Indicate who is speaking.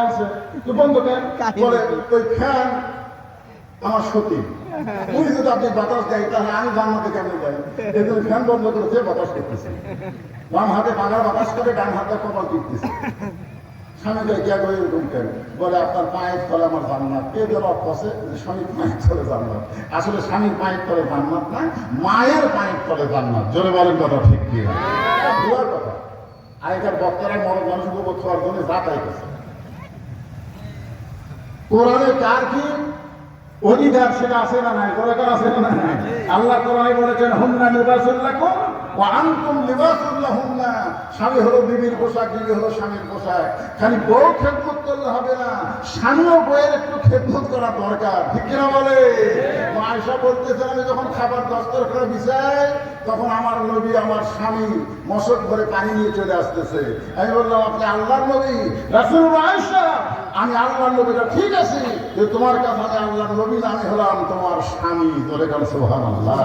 Speaker 1: আছে তো বন্ধ কেন বলে ওই ফ্যান আমার সতী উনি যদি আপনি বাতাস দেয় তাহলে আমি জান্নাতে কেমন যাই এই জন্য ফ্যান বন্ধ করেছে বাতাস করতেছে বাম হাতে বাংলা বাতাস করে ডান হাতে কপাল টিপতেছে স্বামী ভাই কে করে এরকম কেন বলে আপনার পায়ের তলে আমার জান্নাত কে যেন আছে স্বামীর পায়ের তলে জান্নাত আসলে স্বামীর পায়ের তলে জান্নাত না মায়ের পায়ের তলে জান্নাত জোরে বলেন কথা ঠিক কি দুয়ার কথা আগেকার বক্তারা মরদ মানুষকে উপর ছোঁয়ার জন্য যা চাইতেছে কোরআনে কার কি অধিকার সেটা আছে না নাই দরকার আছে না নাই আল্লাহ কোরআনে বলেছেন হুন্না লিবাসুল লাকুম ওয়া আনতুম লিবাসুল লাহুন্না স্বামী হলো বিবির পোশাক বিবি হলো স্বামীর পোশাক খালি বউ খেদমত করলে হবে না স্বামীও বউয়ের একটু খেদমত করা দরকার ঠিক কিনা বলে আয়েশা বলতেছেন আমি যখন খাবার দস্তরখানা বিছাই তখন আমার নবী আমার স্বামী মশক ভরে পানি নিয়ে চলে আসতেছে আমি বললাম আপনি আল্লাহর নবী রাসূল আয়েশা আমি আল্লাহর নবীটা ঠিক আছে যে তোমার কাছে আমি আল্লাহর নবী আমি হলাম তোমার স্বামী বলে গেল সুবহানাল্লাহ।